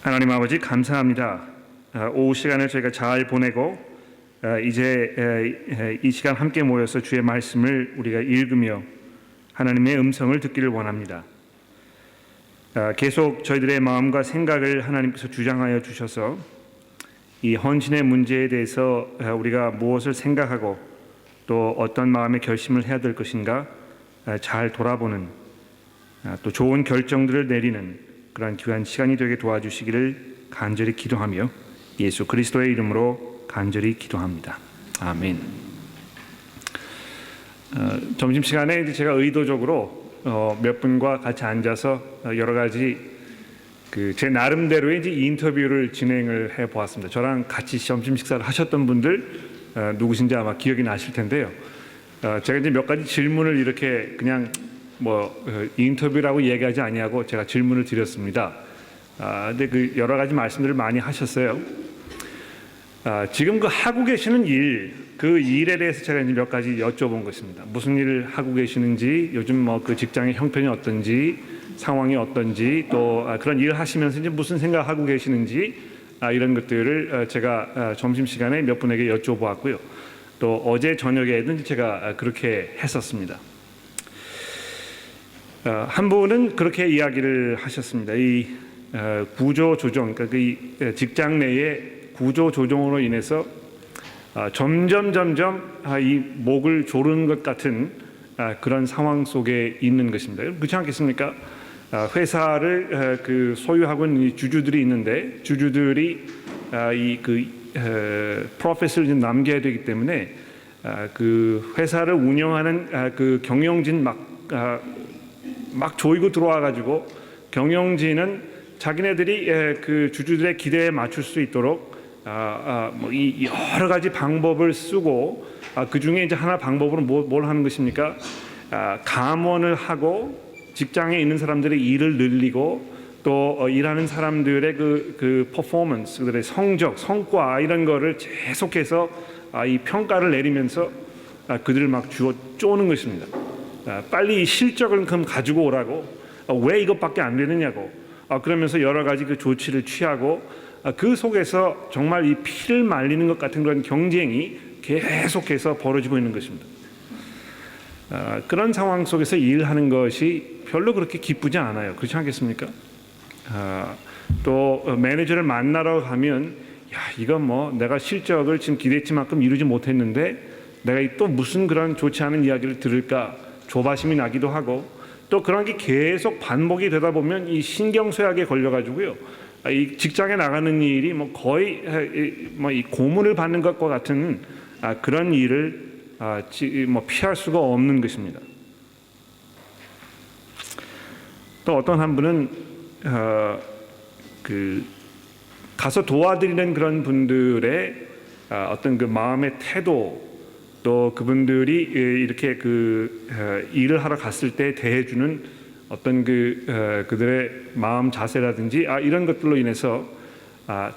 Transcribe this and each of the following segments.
하나님 아버지 감사합니다. 오후 시간을 저희가 잘 보내고 이제 이 시간 함께 모여서 주의 말씀을 우리가 읽으며 하나님의 음성을 듣기를 원합니다. 계속 저희들의 마음과 생각을 하나님께서 주장하여 주셔서 이 헌신의 문제에 대해서 우리가 무엇을 생각하고 또 어떤 마음의 결심을 해야 될 것인가 잘 돌아보는 또 좋은 결정들을 내리는 그러한 귀한 시간이 되게 도와주시기를 간절히 기도하며 예수 그리스도의 이름으로 간절히 기도합니다. 아멘. 점심시간에 이제 제가 의도적으로 몇 분과 같이 앉아서 여러 가지 제 나름대로의 이제 인터뷰를 진행을 해 보았습니다. 저랑 같이 점심 식사를 하셨던 분들 누구신지 아마 기억이 나실 텐데요. 제가 이제 몇 가지 질문을 이렇게 그냥 인터뷰라고 얘기하지 아니하고 제가 질문을 드렸습니다. 근데 여러 가지 말씀들을 많이 하셨어요. 지금 하고 계시는 일, 그 일에 대해서 제가 이제 몇 가지 여쭤본 것입니다. 무슨 일을 하고 계시는지, 요즘 그 직장의 형편이 어떤지, 상황이 어떤지, 또 그런 일을 하시면서 이제 무슨 생각하고 계시는지, 이런 것들을 제가 점심시간에 몇 분에게 여쭤보았고요. 또 어제 저녁에는 제가 그렇게 했었습니다. 한 분은 그렇게 이야기를 하셨습니다. 이 구조 조정, 그러니까 이 직장 내의 구조 조정으로 인해서 점점 이 목을 조르는 것 같은 그런 상황 속에 있는 것입니다. 그렇지 않겠습니까? 회사를 소유하고 있는 이 주주들이 있는데 주주들이 이 프로핏을 남겨야 되기 때문에 그 회사를 운영하는 그 경영진 막 조이고 들어와 가지고 경영진은 자기네들이 그 주주들의 기대에 맞출 수 있도록 이 여러 가지 방법을 쓰고 그 중에 이제 하나 방법으로 뭘 하는 것입니까? 감원을 하고 직장에 있는 사람들의 일을 늘리고 또 일하는 사람들의 그 퍼포먼스, 그들의 성적, 성과 이런 거를 계속해서 이 평가를 내리면서 그들을 막 쪼는 것입니다. 빨리 이 실적을 그럼 가지고 오라고, 왜 이것밖에 안 되느냐고, 그러면서 여러 가지 그 조치를 취하고 그 속에서 정말 이 피를 말리는 것 같은 그런 경쟁이 계속해서 벌어지고 있는 것입니다. 그런 상황 속에서 일하는 것이 별로 그렇게 기쁘지 않아요. 그렇지 않겠습니까? 또 매니저를 만나러 가면 이건 내가 실적을 지금 기대치 만큼 이루지 못했는데 내가 또 무슨 그런 좋지 않은 이야기를 들을까 조바심이 나기도 하고, 또 그런 게 계속 반복이 되다 보면 이 신경쇠약에 걸려가지고요, 이 직장에 나가는 일이 거의 이 고문을 받는 것과 같은 그런 일을 피할 수가 없는 것입니다. 또 어떤 한 분은 가서 도와드리는 그런 분들의 어떤 그 마음의 태도, 또 그분들이 이렇게 일을 하러 갔을 때 대해주는 어떤 그들의 마음 자세라든지 이런 것들로 인해서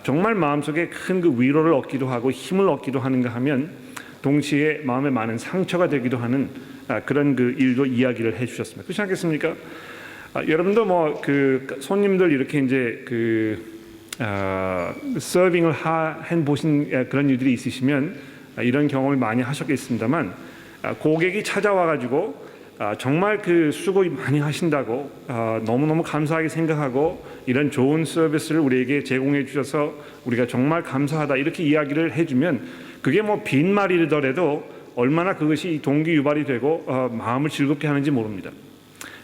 정말 마음속에 큰 그 위로를 얻기도 하고 힘을 얻기도 하는가 하면 동시에 마음에 많은 상처가 되기도 하는 그런 일도 이야기를 해주셨습니다. 그렇지 않겠습니까? 여러분도 손님들 이렇게 이제 서빙을 해 보신 그런 일들이 있으시면 이런 경험을 많이 하셨겠습니다만, 고객이 찾아와 가지고 정말 수고 많이 하신다고 너무너무 감사하게 생각하고 이런 좋은 서비스를 우리에게 제공해 주셔서 우리가 정말 감사하다 이렇게 이야기를 해주면 그게 빈말이더라도 얼마나 그것이 동기 유발이 되고 마음을 즐겁게 하는지 모릅니다.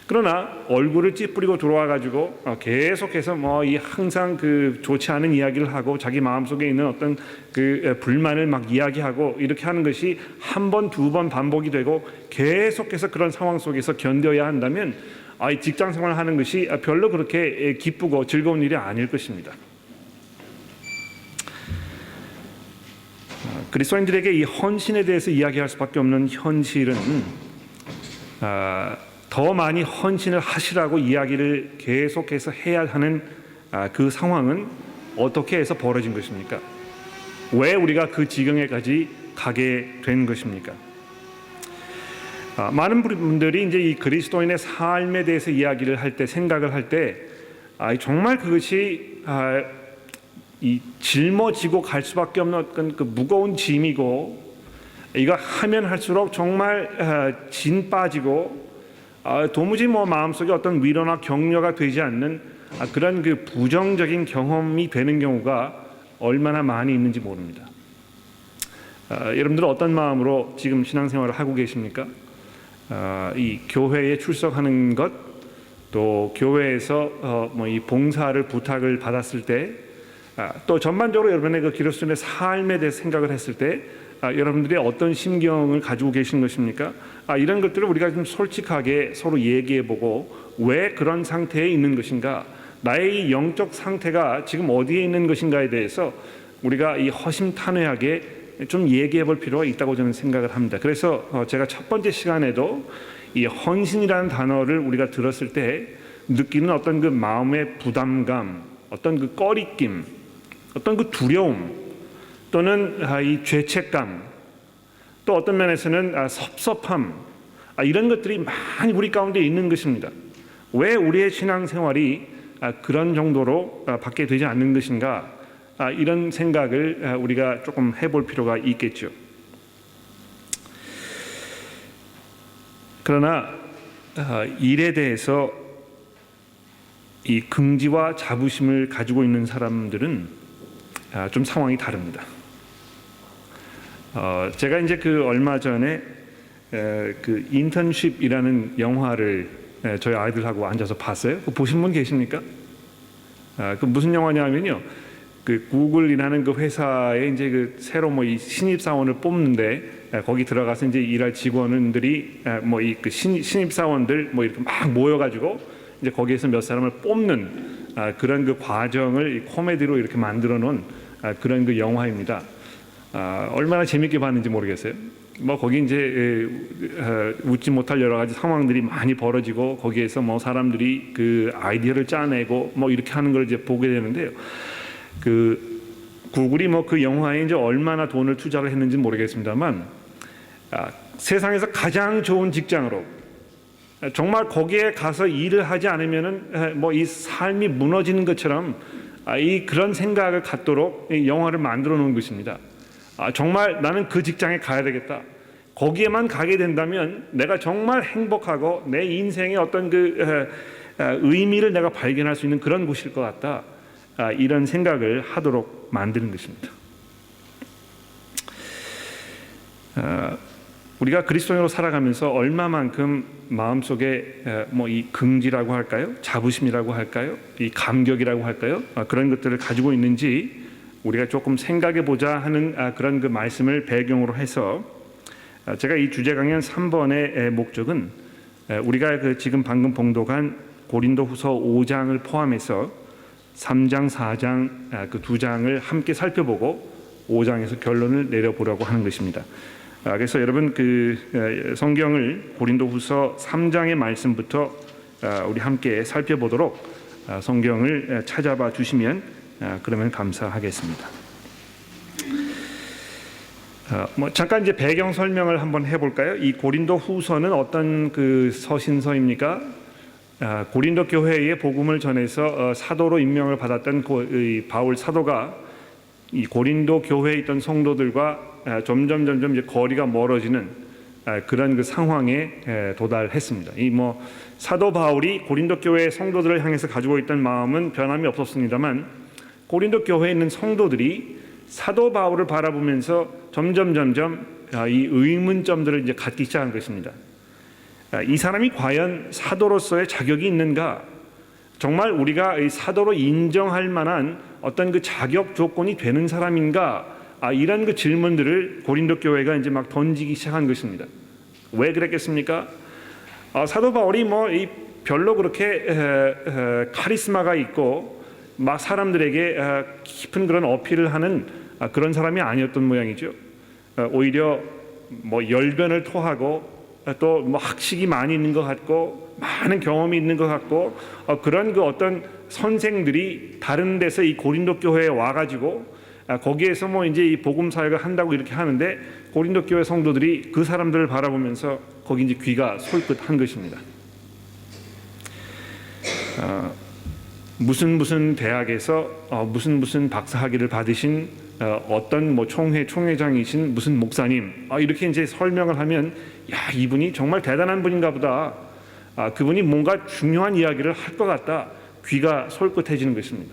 그러나 얼굴을 찌푸리고 들어와 가지고 계속해서 항상 좋지 않은 이야기를 하고 자기 마음속에 있는 어떤 불만을 막 이야기하고 이렇게 하는 것이 한 번, 두 번 반복이 되고 계속해서 그런 상황 속에서 견뎌야 한다면 이 직장 생활을 하는 것이 별로 그렇게 기쁘고 즐거운 일이 아닐 것입니다. 그리스도인들에게 이 헌신에 대해서 이야기할 수밖에 없는 현실은 더 많이 헌신을 하시라고 이야기를 계속해서 해야 하는 그 상황은 어떻게 해서 벌어진 것입니까? 왜 우리가 그 지경에까지 가게 된 것입니까? 많은 분들이 이제 이 그리스도인의 삶에 대해서 이야기를 할 때, 생각을 할 때 정말 그것이 이 짊어지고 갈 수밖에 없는 어떤 그 무거운 짐이고, 이거 하면 할수록 정말 진 빠지고 도무지 뭐 마음속에 어떤 위로나 격려가 되지 않는 그런 그 부정적인 경험이 되는 경우가 얼마나 많이 있는지 모릅니다. 여러분들은 어떤 마음으로 지금 신앙생활을 하고 계십니까? 이 교회에 출석하는 것, 또 교회에서 뭐 이 봉사를 부탁을 받았을 때, 또 전반적으로 여러분의 그 그리스도인의 삶에 대해 생각을 했을 때 여러분들이 어떤 심경을 가지고 계신 것입니까? 이런 것들을 우리가 좀 솔직하게 서로 얘기해보고, 왜 그런 상태에 있는 것인가, 나의 이 영적 상태가 지금 어디에 있는 것인가에 대해서 우리가 이 허심탄회하게 좀 얘기해볼 필요가 있다고 저는 생각을 합니다. 그래서 제가 첫 번째 시간에도 이 헌신이라는 단어를 우리가 들었을 때 느끼는 어떤 그 마음의 부담감, 어떤 그 꺼리낌, 어떤 그 두려움, 또는 이 죄책감, 또 어떤 면에서는 섭섭함, 이런 것들이 많이 우리 가운데 있는 것입니다. 왜 우리의 신앙생활이 그런 정도로 받게 되지 않는 것인가, 이런 생각을 우리가 조금 해볼 필요가 있겠죠. 그러나 일에 대해서 이 긍지와 자부심을 가지고 있는 사람들은 좀 상황이 다릅니다. 제가 이제 그 얼마 전에 그 인턴십이라는 영화를 저희 아이들하고 앉아서 봤어요. 보신 분 계십니까? 그 무슨 영화냐면요, 그 구글이라는 그 회사에 이제 그 새로 뭐 이 신입 사원을 뽑는데, 거기 들어가서 이제 일할 직원들이 뭐 이 그 신입 사원들 뭐 이렇게 막 모여가지고 이제 거기에서 몇 사람을 뽑는 그런 그 과정을 코미디로 이렇게 만들어 놓은 그런 그 영화입니다. 얼마나 재밌게 봤는지 모르겠어요. 뭐 거기 이제 웃지 못할 여러 가지 상황들이 많이 벌어지고, 거기에서 뭐 사람들이 그 아이디어를 짜내고 뭐 이렇게 하는 걸 이제 보게 되는데요. 그 구글이 뭐 그 영화에 이제 얼마나 돈을 투자를 했는지 모르겠습니다만, 세상에서 가장 좋은 직장으로, 정말 거기에 가서 일을 하지 않으면은 뭐 이 삶이 무너지는 것처럼 이 그런 생각을 갖도록 이 영화를 만들어 놓은 것입니다. 정말 나는 그 직장에 가야 되겠다, 거기에만 가게 된다면 내가 정말 행복하고 내 인생의 어떤 그 의미를 내가 발견할 수 있는 그런 곳일 것 같다, 이런 생각을 하도록 만드는 것입니다. 우리가 그리스도인으로 살아가면서 얼마만큼 마음속에 뭐 이 긍지라고 할까요, 자부심이라고 할까요, 이 감격이라고 할까요, 그런 것들을 가지고 있는지 우리가 조금 생각해 보자 하는 그런 그 말씀을 배경으로 해서, 제가 이 주제 강연 3번의 목적은 우리가 그 지금 방금 봉독한 고린도후서 5장을 포함해서 3장, 4장 그 두 장을 함께 살펴보고 5장에서 결론을 내려보려고 하는 것입니다. 그래서 여러분 그 성경을 고린도후서 3장의 말씀부터 우리 함께 살펴보도록 성경을 찾아봐 주시면 그러면 감사하겠습니다. 뭐 잠깐 이제 배경 설명을 한번 해볼까요? 이 고린도후서는 어떤 그 서신서입니까? 고린도 교회에 복음을 전해서 사도로 임명을 받았던 바울 사도가 이 고린도 교회에 있던 성도들과 점점 이제 거리가 멀어지는 그런 그 상황에 도달했습니다. 이 뭐 사도 바울이 고린도 교회 성도들을 향해서 가지고 있던 마음은 변함이 없었습니다만, 고린도 교회에 있는 성도들이 사도 바울을 바라보면서 점점 이 의문점들을 이제 갖기 시작한 것입니다. 이 사람이 과연 사도로서의 자격이 있는가? 정말 우리가 이 사도로 인정할 만한 어떤 그 자격 조건이 되는 사람인가? 이런 그 질문들을 고린도 교회가 이제 막 던지기 시작한 것입니다. 왜 그랬겠습니까? 사도 바울이 뭐 이 별로 그렇게 카리스마가 있고 막 사람들에게 깊은 그런 어필을 하는 그런 사람이 아니었던 모양이죠. 오히려 뭐 열변을 토하고 또 뭐 학식이 많이 있는 것 같고 많은 경험이 있는 것 같고, 그런 그 어떤 선생들이 다른 데서 이 고린도 교회에 와가지고 거기에서 뭐 이제 이 복음 사역을 한다고 이렇게 하는데, 고린도 교회 성도들이 그 사람들을 바라보면서 거기 이제 귀가 솔깃한 것입니다. 무슨 대학에서 무슨 박사 학위를 받으신 어떤 뭐 총회장이신 무슨 목사님 이렇게 이제 설명을 하면 야, 이분이 정말 대단한 분인가 보다. 그분이 뭔가 중요한 이야기를 할 것 같다. 귀가 솔깃해지는 것입니다.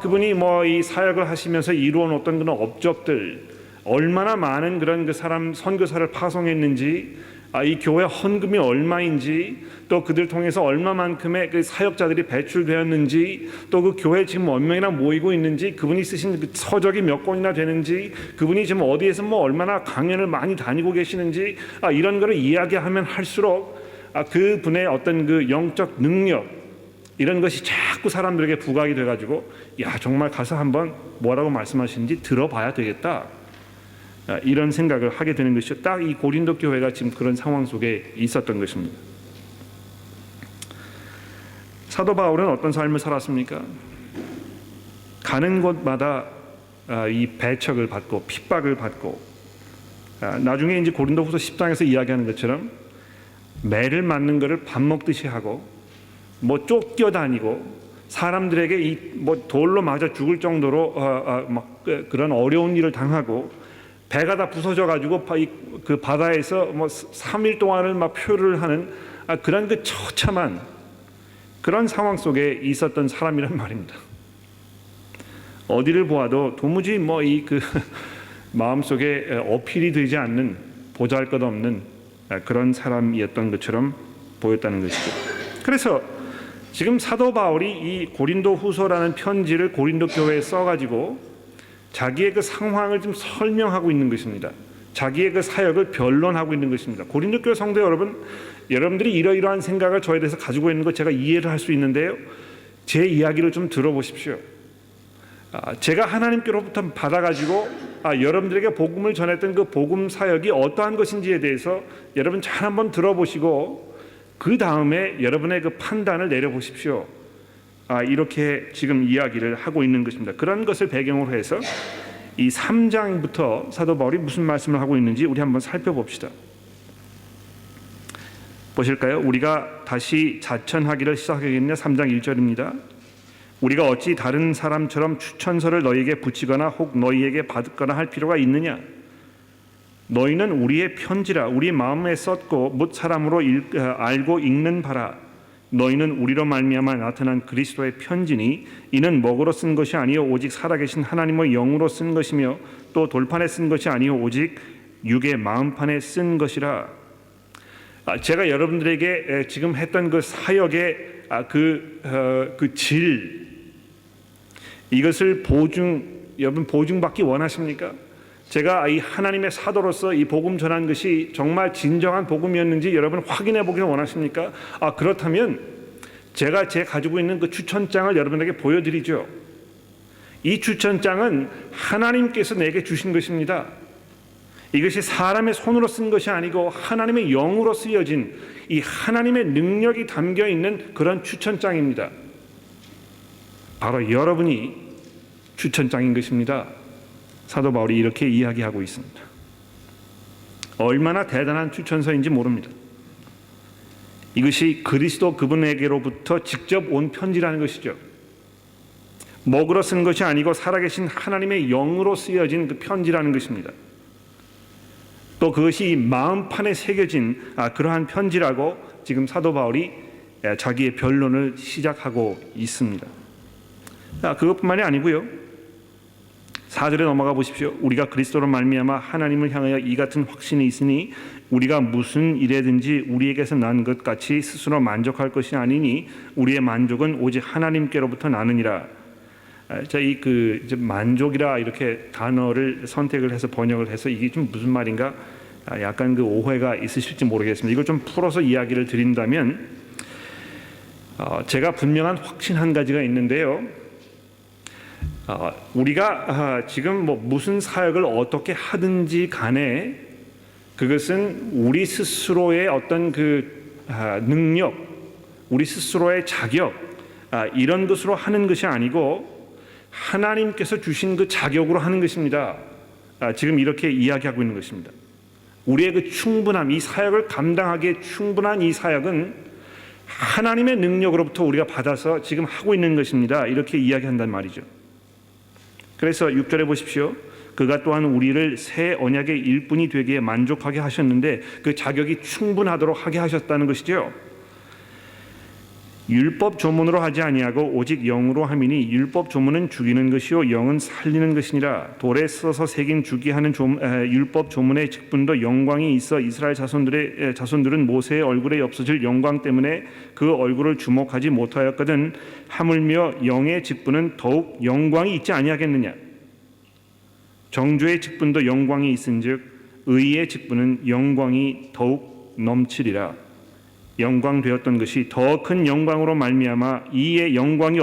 그분이 뭐 이 사역을 하시면서 이루어놓은 어떤 그런 업적들, 얼마나 많은 그런 그 사람 선교사를 파송했는지, 이 교회 헌금이 얼마인지, 또 그들 통해서 얼마만큼의 그 사역자들이 배출되었는지, 또 그 교회 지금 몇 명이나 모이고 있는지, 그분이 쓰신 그 서적이 몇 권이나 되는지, 그분이 지금 어디에서 뭐 얼마나 강연을 많이 다니고 계시는지, 이런 거를 이야기하면 할수록 그분의 어떤 그 영적 능력, 이런 것이 자꾸 사람들에게 부각이 돼가지고 야, 정말 가서 한번 뭐라고 말씀하시는지 들어봐야 되겠다, 이런 생각을 하게 되는 것이죠. 딱 이 고린도 교회가 지금 그런 상황 속에 있었던 것입니다. 사도 바울은 어떤 삶을 살았습니까? 가는 곳마다 이 배척을 받고 핍박을 받고, 나중에 이제 고린도후서 10장에서 이야기하는 것처럼 매를 맞는 것을 밥 먹듯이 하고, 뭐 쫓겨다니고, 사람들에게 이 뭐 돌로 맞아 죽을 정도로 막 그런 어려운 일을 당하고, 배가 다 부서져 가지고 그 바다에서 뭐 3일 동안을 막 표류를 하는 그런 그 처참한 그런 상황 속에 있었던 사람이란 말입니다. 어디를 보아도 도무지 뭐 이 그 마음속에 어필이 되지 않는, 보잘것없는 그런 사람이었던 것처럼 보였다는 것이죠. 그래서 지금 사도 바울이 이 고린도 후서라는 편지를 고린도 교회에 써가지고 자기의 그 상황을 좀 설명하고 있는 것입니다. 자기의 그 사역을 변론하고 있는 것입니다. 고린도 교회 성도 여러분, 여러분들이 이러이러한 생각을 저에 대해서 가지고 있는 것 제가 이해를 할 수 있는데요, 제 이야기를 좀 들어보십시오. 제가 하나님께로부터 받아가지고 여러분들에게 복음을 전했던 그 복음 사역이 어떠한 것인지에 대해서 여러분 잘 한번 들어보시고 그 다음에 여러분의 그 판단을 내려보십시오. 이렇게 지금 이야기를 하고 있는 것입니다. 그런 것을 배경으로 해서 이 3장부터 사도 바울이 무슨 말씀을 하고 있는지 우리 한번 살펴봅시다. 보실까요? 우리가 다시 자천하기를 시작하겠냐? 3장 1절입니다. 우리가 어찌 다른 사람처럼 추천서를 너희에게 붙이거나 혹 너희에게 받거나 할 필요가 있느냐? 너희는 우리의 편지라 우리 마음에 썼고 못 사람으로 알고 읽는 바라. 너희는 우리로 말미암아 나타난 그리스도의 편지니 이는 먹으로 쓴 것이 아니요 오직 살아계신 하나님의 영으로 쓴 것이며 또 돌판에 쓴 것이 아니요 오직 육의 마음판에 쓴 것이라. 제가 여러분들에게 지금 했던 그 사역의 그 질, 이것을 여러분 보증받기 원하십니까? 제가 이 하나님의 사도로서 이 복음 전한 것이 정말 진정한 복음이었는지 여러분 확인해 보기를 원하십니까? 그렇다면 제가 가지고 있는 그 추천장을 여러분에게 보여드리죠. 이 추천장은 하나님께서 내게 주신 것입니다. 이것이 사람의 손으로 쓴 것이 아니고 하나님의 영으로 쓰여진 이 하나님의 능력이 담겨 있는 그런 추천장입니다. 바로 여러분이 추천장인 것입니다. 사도 바울이 이렇게 이야기하고 있습니다. 얼마나 대단한 추천서인지 모릅니다. 이것이 그리스도 그분에게로부터 직접 온 편지라는 것이죠. 먹으로 쓴 것이 아니고 살아계신 하나님의 영으로 쓰여진 그 편지라는 것입니다. 또 그것이 마음판에 새겨진 그러한 편지라고 지금 사도 바울이 자기의 변론을 시작하고 있습니다. 그것뿐만이 아니고요. 4절에 넘어가 보십시오. 우리가 그리스도로 말미암아 하나님을 향하여 이 같은 확신이 있으니 우리가 무슨 일에든지 우리에게서 난 것 같이 스스로 만족할 것이 아니니 우리의 만족은 오직 하나님께로부터 나느니라. 이 만족이라 이렇게 단어를 선택을 해서 번역을 해서 이게 좀 무슨 말인가 약간 그 오해가 있으실지 모르겠습니다. 이걸 좀 풀어서 이야기를 드린다면 제가 분명한 확신 한 가지가 있는데요. 우리가 지금 뭐 무슨 사역을 어떻게 하든지 간에 그것은 우리 스스로의 어떤 그 능력, 우리 스스로의 자격 이런 것으로 하는 것이 아니고 하나님께서 주신 그 자격으로 하는 것입니다. 지금 이렇게 이야기하고 있는 것입니다. 우리의 그 충분함, 이 사역을 감당하기에 충분한 이 사역은 하나님의 능력으로부터 우리가 받아서 지금 하고 있는 것입니다. 이렇게 이야기한단 말이죠. 그래서 6절에 보십시오. 그가 또한 우리를 새 언약의 일꾼이 되기에 만족하게 하셨는데 그 자격이 충분하도록 하게 하셨다는 것이죠. 율법 조문으로 하지 아니하고 오직 영으로 함이니 율법 조문은 죽이는 것이요 영은 살리는 것이니라. 돌에 써서 새긴 주기하는 율법 조문의 직분도 영광이 있어 이스라엘 자손들은 모세의 얼굴에 없어질 영광 때문에 그 얼굴을 주목하지 못하였거든. 하물며 영의 직분은 더욱 영광이 있지 아니하겠느냐. 정죄의 직분도 영광이 있은즉 의의 직분은 영광이 더욱 넘치리라. 영광되었던 것이 더 큰 영광으로 말미암아 이에 영광이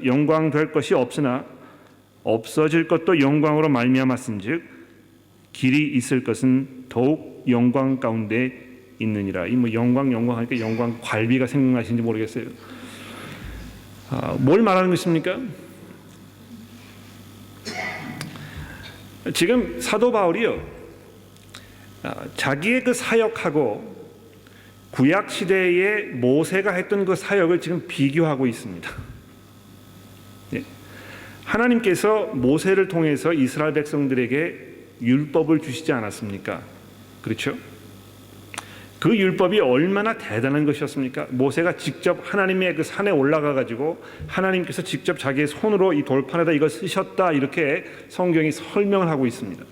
영광될 것이 없으나 없어질 것도 영광으로 말미암았은즉 길이 있을 것은 더욱 영광 가운데 있느니라. 이 뭐 영광 하니까 영광 괄비가 생각나시는지 모르겠어요. 뭘 말하는 것입니까? 지금 사도 바울이요, 자기의 그 사역하고 구약 시대에 모세가 했던 그 사역을 지금 비교하고 있습니다. 예. 하나님께서 모세를 통해서 이스라엘 백성들에게 율법을 주시지 않았습니까? 그렇죠? 그 율법이 얼마나 대단한 것이었습니까? 모세가 직접 하나님의 그 산에 올라가 가지고 하나님께서 직접 자기의 손으로 이 돌판에다 이걸 쓰셨다, 이렇게 성경이 설명을 하고 있습니다.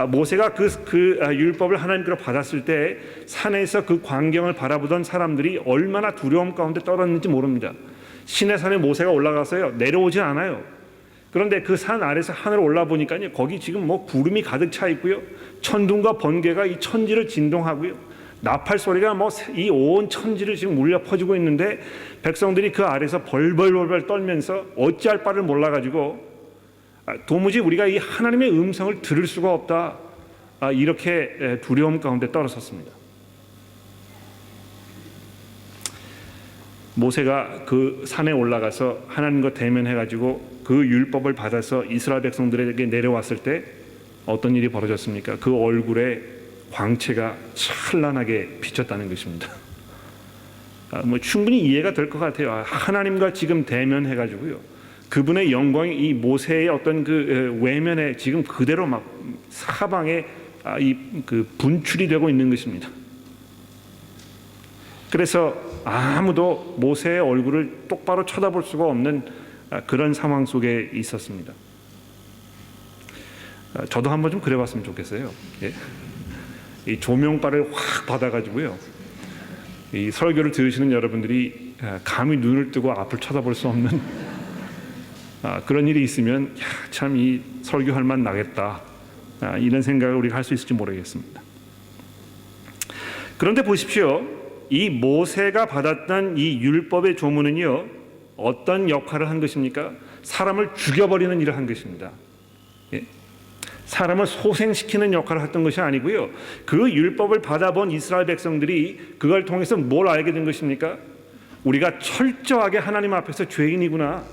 모세가 그 율법을 하나님께로 받았을 때 산에서 그 광경을 바라보던 사람들이 얼마나 두려움 가운데 떨었는지 모릅니다. 시내산에 모세가 올라가서요, 내려오지 않아요. 그런데 그 산 아래서 하늘을 올라보니까요, 거기 지금 뭐 구름이 가득 차 있고요, 천둥과 번개가 이 천지를 진동하고요, 나팔 소리가 뭐 이 온 천지를 지금 울려 퍼지고 있는데 백성들이 그 아래서 벌벌벌 떨면서 어찌할 바를 몰라가지고 도무지 우리가 이 하나님의 음성을 들을 수가 없다, 이렇게 두려움 가운데 떨어섰습니다. 모세가 그 산에 올라가서 하나님과 대면해가지고 그 율법을 받아서 이스라엘 백성들에게 내려왔을 때 어떤 일이 벌어졌습니까? 그 얼굴에 광채가 찬란하게 비쳤다는 것입니다. 뭐 충분히 이해가 될 것 같아요. 하나님과 지금 대면해가지고요, 그분의 영광이 이 모세의 어떤 그 외면에 지금 그대로 막 사방에 그 분출이 되고 있는 것입니다. 그래서 아무도 모세의 얼굴을 똑바로 쳐다볼 수가 없는 그런 상황 속에 있었습니다. 저도 한번 좀 그래봤으면 좋겠어요. 예? 이 조명바를 확 받아가지고요, 이 설교를 들으시는 여러분들이 감히 눈을 뜨고 앞을 쳐다볼 수 없는 그런 일이 있으면 참 이 설교할 만 나겠다, 이런 생각을 우리가 할 수 있을지 모르겠습니다. 그런데 보십시오, 이 모세가 받았던 이 율법의 조문은요, 어떤 역할을 한 것입니까? 사람을 죽여버리는 일을 한 것입니다. 예? 사람을 소생시키는 역할을 했던 것이 아니고요, 그 율법을 받아본 이스라엘 백성들이 그걸 통해서 뭘 알게 된 것입니까? 우리가 철저하게 하나님 앞에서 죄인이구나,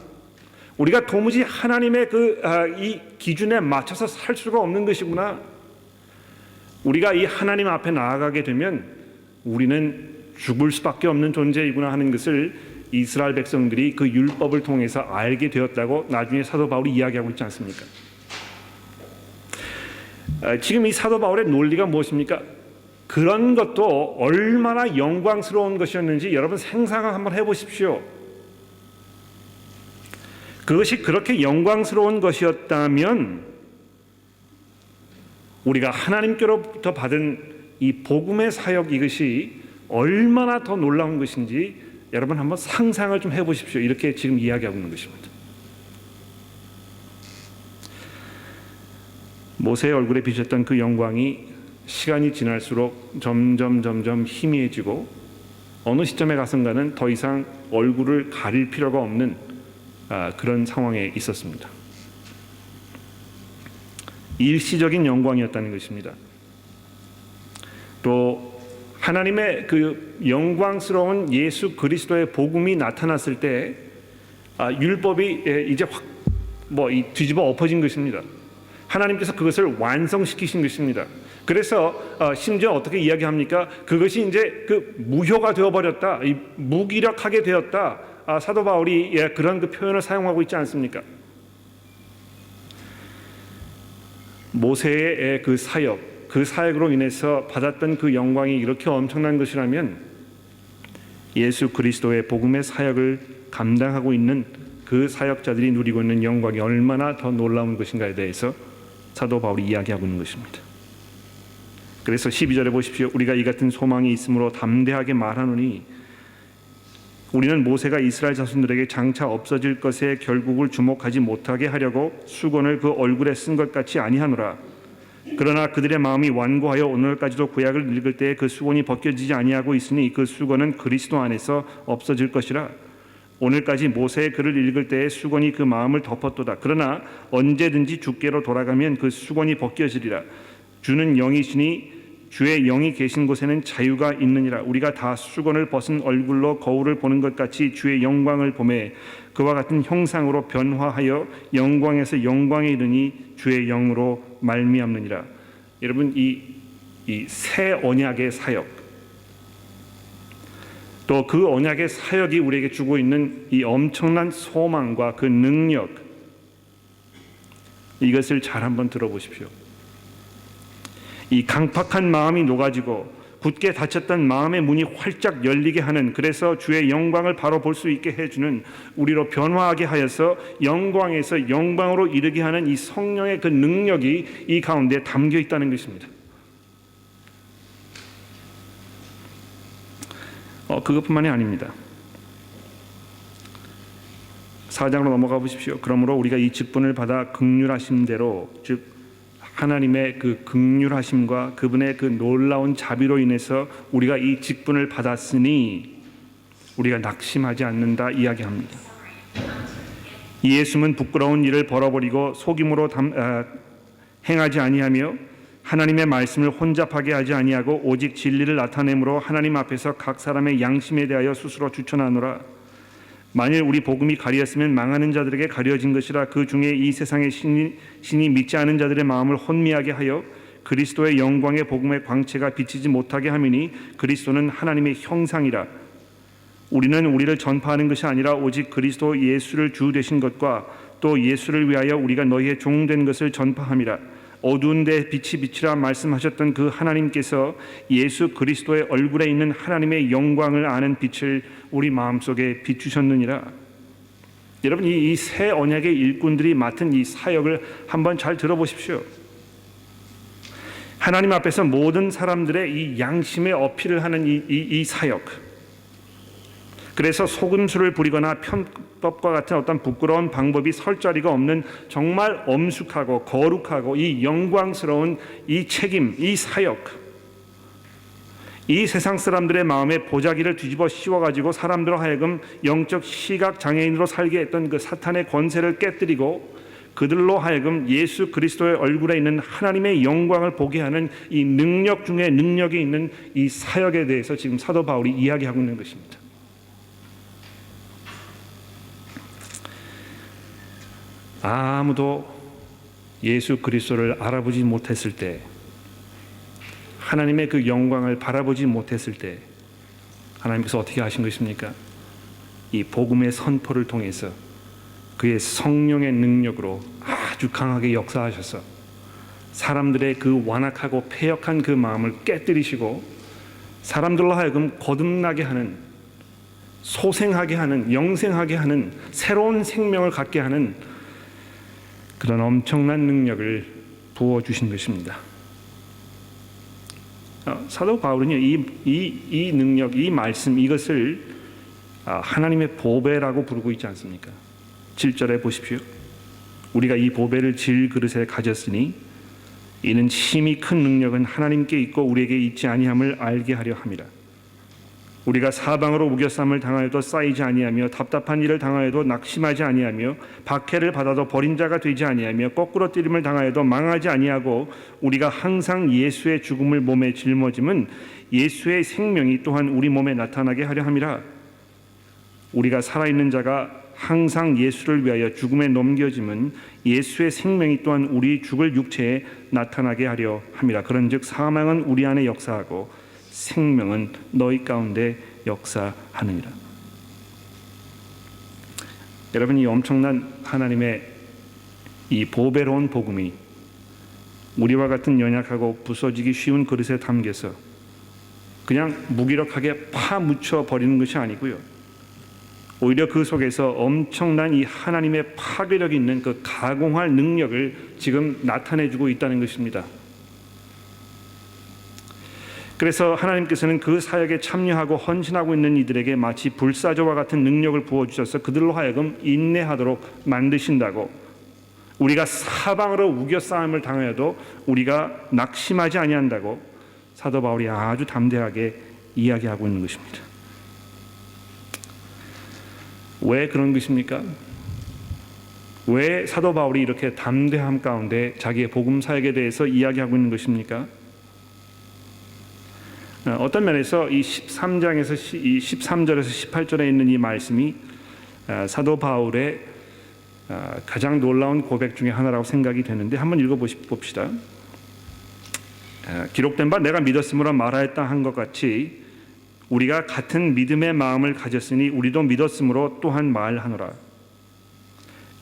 우리가 도무지 하나님의 이 기준에 맞춰서 살 수가 없는 것이구나, 우리가 이 하나님 앞에 나아가게 되면 우리는 죽을 수밖에 없는 존재이구나 하는 것을 이스라엘 백성들이 그 율법을 통해서 알게 되었다고 나중에 사도 바울이 이야기하고 있지 않습니까? 지금 이 사도 바울의 논리가 무엇입니까? 그런 것도 얼마나 영광스러운 것이었는지 여러분 생각을 한번 해보십시오. 그것이 그렇게 영광스러운 것이었다면 우리가 하나님께로부터 받은 이 복음의 사역, 이것이 얼마나 더 놀라운 것인지 여러분 한번 상상을 좀 해보십시오. 이렇게 지금 이야기하고 있는 것입니다. 모세의 얼굴에 비쳤던 그 영광이 시간이 지날수록 점점 희미해지고 어느 시점에 가선가는 더 이상 얼굴을 가릴 필요가 없는 그런 상황에 있었습니다. 일시적인 영광이었다는 것입니다. 또 하나님의 그 영광스러운 예수 그리스도의 복음이 나타났을 때 율법이 이제 확 뒤집어 엎어진 것입니다. 하나님께서 그것을 완성시키신 것입니다. 그래서 심지어 어떻게 이야기합니까? 그것이 이제 그 무효가 되어버렸다, 무기력하게 되었다. 사도 바울이 그런 그 표현을 사용하고 있지 않습니까? 모세의 그 사역, 그 사역으로 인해서 받았던 그 영광이 이렇게 엄청난 것이라면 예수 그리스도의 복음의 사역을 감당하고 있는 그 사역자들이 누리고 있는 영광이 얼마나 더 놀라운 것인가에 대해서 사도 바울이 이야기하고 있는 것입니다. 그래서 12절에 보십시오. 우리가 이 같은 소망이 있으므로 담대하게 말하노니 우리는 모세가 이스라엘 자손들에게 장차 없어질 것에 결국을 주목하지 못하게 하려고 수건을 그 얼굴에 쓴 것 같이 아니하노라. 그러나 그들의 마음이 완고하여 오늘까지도 구약을 읽을 때에 그 수건이 벗겨지지 아니하고 있으니 그 수건은 그리스도 안에서 없어질 것이라. 오늘까지 모세의 글을 읽을 때에 수건이 그 마음을 덮었도다. 그러나 언제든지 주께로 돌아가면 그 수건이 벗겨지리라. 주는 영이시니 주의 영이 계신 곳에는 자유가 있느니라. 우리가 다 수건을 벗은 얼굴로 거울을 보는 것 같이 주의 영광을 보매 그와 같은 형상으로 변화하여 영광에서 영광에 이르니 주의 영으로 말미암느니라. 여러분, 이 새 언약의 사역, 또 그 언약의 사역이 우리에게 주고 있는 이 엄청난 소망과 그 능력, 이것을 잘 한번 들어보십시오. 이 강팍한 마음이 녹아지고 굳게 닫혔던 마음의 문이 활짝 열리게 하는, 그래서 주의 영광을 바로 볼 수 있게 해주는, 우리로 변화하게 하여서 영광에서 영광으로 이르게 하는 이 성령의 그 능력이 이 가운데 담겨 있다는 것입니다. 그것뿐만이 아닙니다. 4장으로 넘어가 보십시오. 그러므로 우리가 이 직분을 받아 긍휼하심대로, 즉 하나님의 그 긍휼하심과 그분의 그 놀라운 자비로 인해서 우리가 이 직분을 받았으니 우리가 낙심하지 않는다 이야기합니다. 예수는 부끄러운 일을 벌어버리고 속임으로 행하지 아니하며 하나님의 말씀을 혼잡하게 하지 아니하고 오직 진리를 나타내므로 하나님 앞에서 각 사람의 양심에 대하여 스스로 주천하노라. 만일 우리 복음이 가리었으면 망하는 자들에게 가려진 것이라. 그 중에 이 세상의 신이 믿지 않은 자들의 마음을 혼미하게 하여 그리스도의 영광의 복음의 광채가 비치지 못하게 함이니 그리스도는 하나님의 형상이라. 우리는 우리를 전파하는 것이 아니라 오직 그리스도 예수를 주 되신 것과 또 예수를 위하여 우리가 너희의 종 된 것을 전파함이라. 어두운 데 빛이 비치라 말씀하셨던 그 하나님께서 예수 그리스도의 얼굴에 있는 하나님의 영광을 아는 빛을 우리 마음속에 비추셨느니라. 여러분, 이 새 언약의 일꾼들이 맡은 이 사역을 한번 잘 들어보십시오. 하나님 앞에서 모든 사람들의 이 양심의 어필을 하는 이 사역, 그래서 속임수를 부리거나 편법과 같은 어떤 부끄러운 방법이 설 자리가 없는 정말 엄숙하고 거룩하고 이 영광스러운 이 책임, 이 사역, 이 세상 사람들의 마음에 보자기를 뒤집어 씌워가지고 사람들로 하여금 영적 시각 장애인으로 살게 했던 그 사탄의 권세를 깨뜨리고 그들로 하여금 예수 그리스도의 얼굴에 있는 하나님의 영광을 보게 하는 이 능력 중에 능력이 있는 이 사역에 대해서 지금 사도 바울이 이야기하고 있는 것입니다. 아무도 예수 그리스도를 알아보지 못했을 때, 하나님의 그 영광을 바라보지 못했을 때 하나님께서 어떻게 하신 것입니까? 이 복음의 선포를 통해서 그의 성령의 능력으로 아주 강하게 역사하셔서 사람들의 그 완악하고 패역한 그 마음을 깨뜨리시고 사람들로 하여금 거듭나게 하는, 소생하게 하는, 영생하게 하는, 새로운 생명을 갖게 하는 그런 엄청난 능력을 부어주신 것입니다. 사도 바울은요, 이 능력, 이 말씀, 이것을 하나님의 보배라고 부르고 있지 않습니까? 7절에 보십시오. 우리가 이 보배를 질 그릇에 가졌으니 이는 심히 큰 능력은 하나님께 있고 우리에게 있지 아니함을 알게 하려 함이라. 우리가 사방으로 우겨쌈을 당하여도 쌓이지 아니하며 답답한 일을 당하여도 낙심하지 아니하며 박해를 받아도 버린 자가 되지 아니하며 거꾸로 뛰림을 당하여도 망하지 아니하고 우리가 항상 예수의 죽음을 몸에 짊어짐은 예수의 생명이 또한 우리 몸에 나타나게 하려 함이라. 우리가 살아있는 자가 항상 예수를 위하여 죽음에 넘겨짐은 예수의 생명이 또한 우리 죽을 육체에 나타나게 하려 함이라. 그런즉 사망은 우리 안에 역사하고 생명은 너희 가운데 역사하느니라. 여러분, 이 엄청난 하나님의 이 보배로운 복음이 우리와 같은 연약하고 부서지기 쉬운 그릇에 담겨서 그냥 무기력하게 파묻혀 버리는 것이 아니고요, 오히려 그 속에서 엄청난 이 하나님의 파괴력 있는 그 가공할 능력을 지금 나타내주고 있다는 것입니다. 그래서 하나님께서는 그 사역에 참여하고 헌신하고 있는 이들에게 마치 불사조와 같은 능력을 부어주셔서 그들로 하여금 인내하도록 만드신다고, 우리가 사방으로 우겨싸움을 당하여도 우리가 낙심하지 아니한다고 사도 바울이 아주 담대하게 이야기하고 있는 것입니다. 왜 그런 것입니까? 왜 사도 바울이 이렇게 담대함 가운데 자기의 복음 사역에 대해서 이야기하고 있는 것입니까? 어떤 면에서 이 13장에서 이 13절에서 18절에 있는 이 말씀이 사도 바울의 가장 놀라운 고백 중에 하나라고 생각이 되는데, 한번 읽어봅시다. 기록된 바 내가 믿었으므로 말하였다 한 것 같이 우리가 같은 믿음의 마음을 가졌으니 우리도 믿었으므로 또한 말하노라.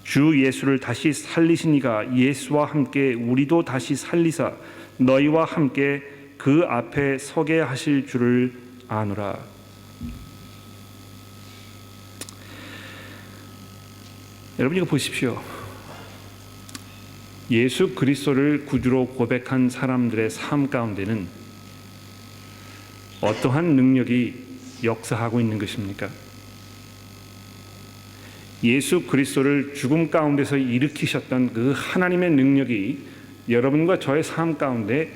주 예수를 다시 살리시니가 예수와 함께 우리도 다시 살리사 너희와 함께 그 앞에 서게 하실 줄을 아노라. 여러분, 이거 보십시오. 예수 그리스도를 구주로 고백한 사람들의 삶 가운데는 어떠한 능력이 역사하고 있는 것입니까? 예수 그리스도를 죽음 가운데서 일으키셨던 그 하나님의 능력이 여러분과 저의 삶 가운데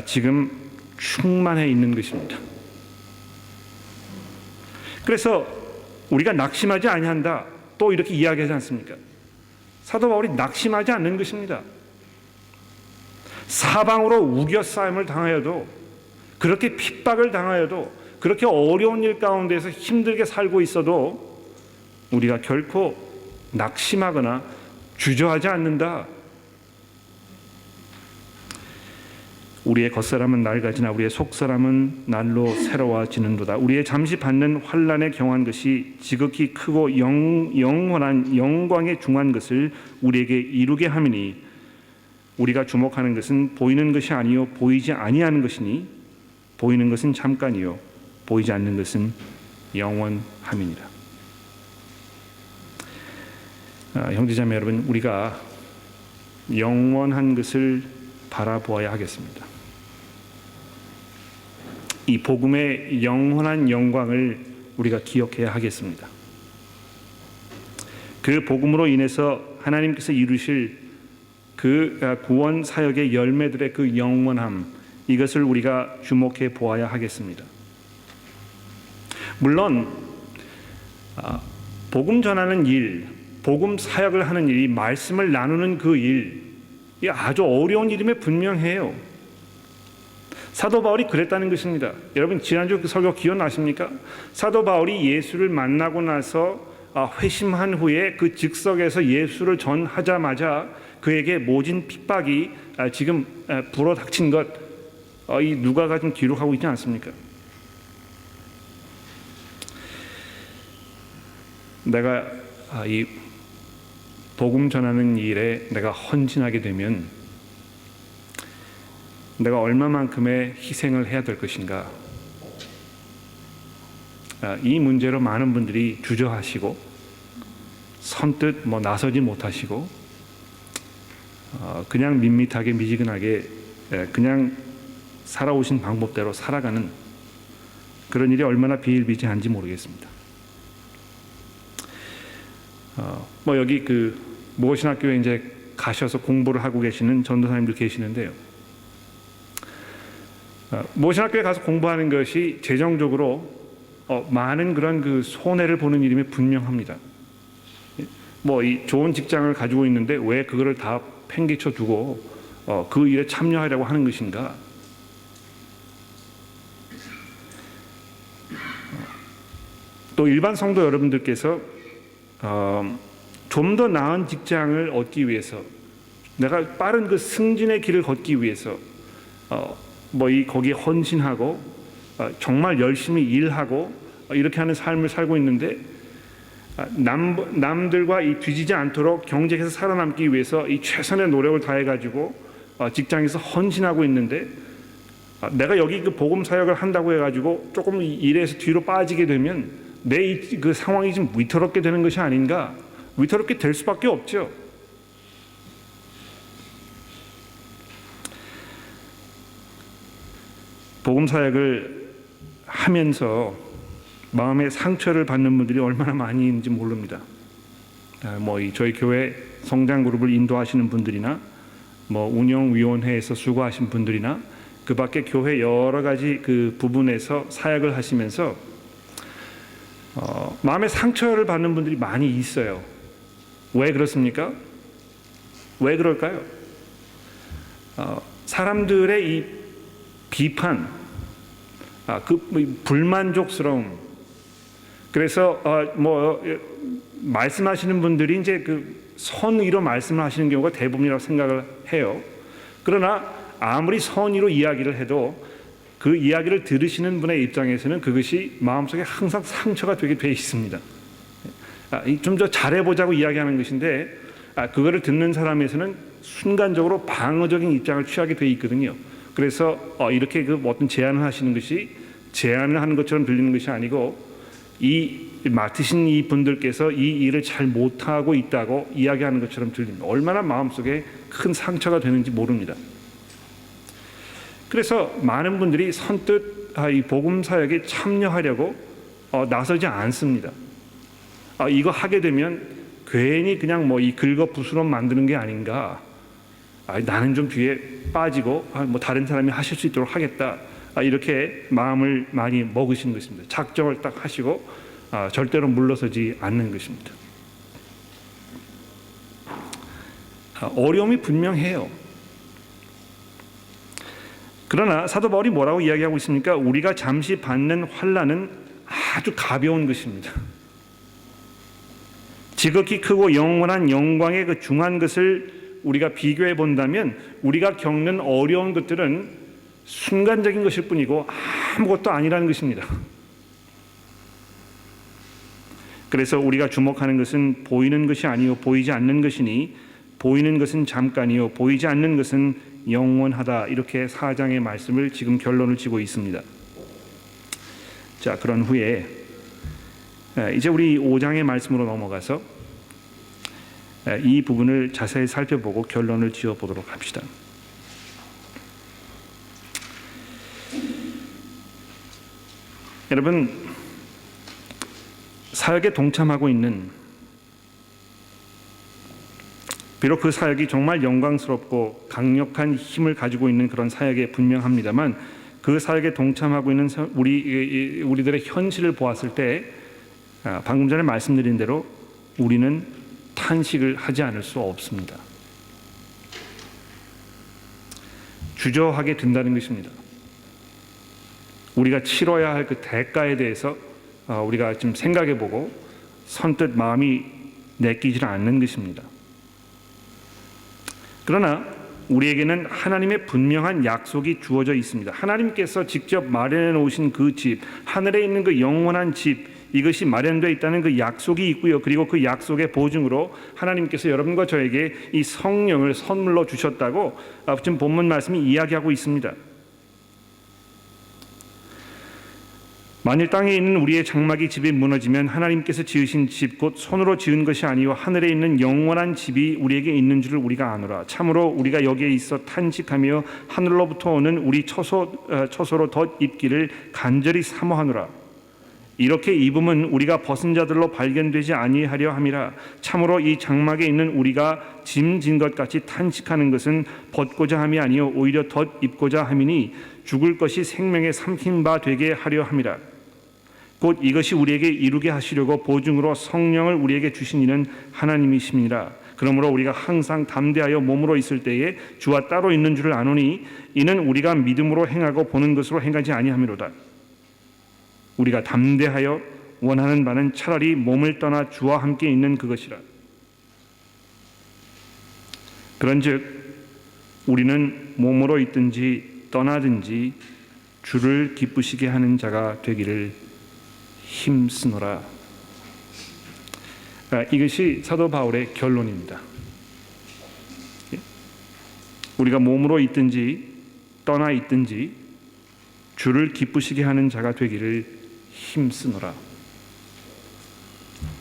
지금 충만해 있는 것입니다. 그래서 우리가 낙심하지 아니한다, 또 이렇게 이야기하지 않습니까? 사도 바울이 낙심하지 않는 것입니다. 사방으로 우겨싸임을 당하여도, 그렇게 핍박을 당하여도, 그렇게 어려운 일 가운데서 힘들게 살고 있어도 우리가 결코 낙심하거나 주저하지 않는다. 우리의 겉사람은 낡아지나 우리의 속사람은 날로 새로워지는도다. 우리의 잠시 받는 환난에 경한 것이 지극히 크고 영원한 영광에 중한 것을 우리에게 이루게 함이니 우리가 주목하는 것은 보이는 것이 아니요 보이지 아니하는 것이니 보이는 것은 잠깐이요 보이지 않는 것은 영원함이니라. 형제자매 여러분, 우리가 영원한 것을 바라보아야 하겠습니다. 이 복음의 영원한 영광을 우리가 기억해야 하겠습니다. 그 복음으로 인해서 하나님께서 이루실 그 구원 사역의 열매들의 그 영원함, 이것을 우리가 주목해 보아야 하겠습니다. 물론 복음 전하는 일, 복음 사역을 하는 일이, 말씀을 나누는 그 일, 이 아주 어려운 일임에 분명해요. 사도 바울이 그랬다는 것입니다. 여러분, 지난주 그 설교 기억나십니까? 사도 바울이 예수를 만나고 나서 회심한 후에 그 즉석에서 예수를 전하자마자 그에게 모진 핍박이 지금 불어닥친 것, 이 누가가 좀 기록하고 있지 않습니까? 내가 이 복음 전하는 일에 내가 헌신하게 되면 내가 얼마만큼의 희생을 해야 될 것인가? 이 문제로 많은 분들이 주저하시고 선뜻 나서지 못하시고 그냥 밋밋하게 미지근하게 그냥 살아오신 방법대로 살아가는 그런 일이 얼마나 비일비재한지 모르겠습니다. 여기 그 무엇신학교에 이제 가셔서 공부를 하고 계시는 전도사님들 계시는데요. 무엇신학교에 가서 공부하는 것이 재정적으로 많은 그런 그 손해를 보는 일임에 분명합니다. 이 좋은 직장을 가지고 있는데 왜 그거를 다 팽개쳐 두고 그 일에 참여하려고 하는 것인가? 또 일반 성도 여러분들께서 좀 더 나은 직장을 얻기 위해서, 내가 빠른 그 승진의 길을 걷기 위해서 거기에 헌신하고 정말 열심히 일하고 이렇게 하는 삶을 살고 있는데, 남들과 뒤지지 않도록 경쟁에서 살아남기 위해서 이 최선의 노력을 다해가지고 직장에서 헌신하고 있는데, 내가 여기 그 복음 사역을 한다고 해가지고 조금 일에서 뒤로 빠지게 되면 내 그 상황이 좀 위태롭게 되는 것이 아닌가. 위태롭게 될 수밖에 없죠. 복음 사역을 하면서 마음의 상처를 받는 분들이 얼마나 많이 있는지 모릅니다. 저희 교회 성장 그룹을 인도하시는 분들이나 운영위원회에서 수고하신 분들이나 그 밖에 교회 여러 가지 그 부분에서 사역을 하시면서 마음의 상처를 받는 분들이 많이 있어요. 왜 그렇습니까? 왜 그럴까요? 사람들의 이 비판, 불만족스러움. 그래서 말씀하시는 분들이 이제 그 선의로 말씀을 하시는 경우가 대부분이라고 생각을 해요. 그러나 아무리 선의로 이야기를 해도 그 이야기를 들으시는 분의 입장에서는 그것이 마음속에 항상 상처가 되게 돼 있습니다. 좀 더 잘해보자고 이야기하는 것인데, 그거를 듣는 사람에서는 순간적으로 방어적인 입장을 취하게 돼 있거든요. 그래서 이렇게 어떤 제안을 하시는 것이 제안을 하는 것처럼 들리는 것이 아니고, 이 맡으신 이 분들께서 이 일을 잘 못하고 있다고 이야기하는 것처럼 들립니다. 얼마나 마음속에 큰 상처가 되는지 모릅니다. 그래서 많은 분들이 선뜻 이 복음 사역에 참여하려고 나서지 않습니다. 이거 하게 되면 괜히 그냥 이 긁어부스럼 만드는 게 아닌가. 나는 좀 뒤에 빠지고 다른 사람이 하실 수 있도록 하겠다. 이렇게 마음을 많이 먹으시는 것입니다. 작정을 딱 하시고 절대로 물러서지 않는 것입니다. 어려움이 분명해요. 그러나 사도 바울이 뭐라고 이야기하고 있습니까? 우리가 잠시 받는 환난은 아주 가벼운 것입니다. 지극히 크고 영원한 영광의 그 중한 것을 우리가 비교해 본다면, 우리가 겪는 어려운 것들은 순간적인 것일 뿐이고 아무것도 아니라는 것입니다. 그래서 우리가 주목하는 것은 보이는 것이 아니요 보이지 않는 것이니, 보이는 것은 잠깐이요 보이지 않는 것은 영원하다. 이렇게 4장의 말씀을 지금 결론을 지고 있습니다. 자, 그런 후에 이제 우리 5장의 말씀으로 넘어가서 이 부분을 자세히 살펴보고 결론을 지어보도록 합시다. 여러분, 사역에 동참하고 있는, 비록 그 사역이 정말 영광스럽고 강력한 힘을 가지고 있는 그런 사역에 분명합니다만, 그 사역에 동참하고 있는 우리들의 현실을 보았을 때 방금 전에 말씀드린 대로 우리는 탄식을 하지 않을 수 없습니다. 주저하게 된다는 것입니다. 우리가 치러야 할 그 대가에 대해서 우리가 좀 생각해보고 선뜻 마음이 내키지 않는 것입니다. 그러나 우리에게는 하나님의 분명한 약속이 주어져 있습니다. 하나님께서 직접 마련해 놓으신 그 집, 하늘에 있는 그 영원한 집, 이것이 마련되어 있다는 그 약속이 있고요. 그리고 그 약속의 보증으로 하나님께서 여러분과 저에게 이 성령을 선물로 주셨다고 지금 본문 말씀이 이야기하고 있습니다. 만일 땅에 있는 우리의 장막이 집이 무너지면 하나님께서 지으신 집 곧 손으로 지은 것이 아니요 하늘에 있는 영원한 집이 우리에게 있는 줄을 우리가 아노라. 참으로 우리가 여기에 있어 탄식하며 하늘로부터 오는 우리 처소로 덧 입기를 간절히 사모하노라. 이렇게 입음은 우리가 벗은 자들로 발견되지 아니하려 함이라. 참으로 이 장막에 있는 우리가 짐진 것 같이 탄식하는 것은 벗고자 함이 아니요 오히려 덧 입고자 함이니 죽을 것이 생명에 삼킨 바 되게 하려 함이라. 곧 이것이 우리에게 이루게 하시려고 보증으로 성령을 우리에게 주신 이는 하나님이심이라. 그러므로 우리가 항상 담대하여 몸으로 있을 때에 주와 따로 있는 줄을 아노니 이는 우리가 믿음으로 행하고 보는 것으로 행하지 아니함이로다. 우리가 담대하여 원하는 바는 차라리 몸을 떠나 주와 함께 있는 그것이라. 그런즉 우리는 몸으로 있든지 떠나든지 주를 기쁘시게 하는 자가 되기를 힘쓰노라. 이것이 사도 바울의 결론입니다. 우리가 몸으로 있든지 떠나 있든지 주를 기쁘시게 하는 자가 되기를 힘쓰노라.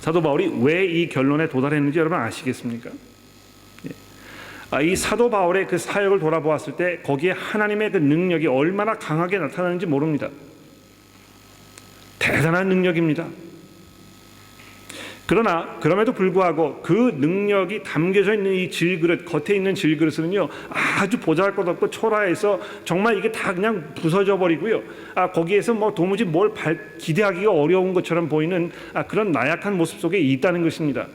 사도 바울이 왜 이 결론에 도달했는지 여러분 아시겠습니까? 이 사도 바울의 그 사역을 돌아보았을 때 거기에 하나님의 그 능력이 얼마나 강하게 나타나는지 모릅니다. 대단한 능력입니다. 그러나 그럼에도 불구하고 그 능력이 담겨져 있는 이 질그릇, 겉에 있는 질그릇은요 아주 보잘것없고 초라해서 정말 이게 다 그냥 부서져 버리고요. 거기에서 뭐 도무지 뭘 기대하기가 어려운 것처럼 보이는 그런 나약한 모습 속에 있다는 것입니다.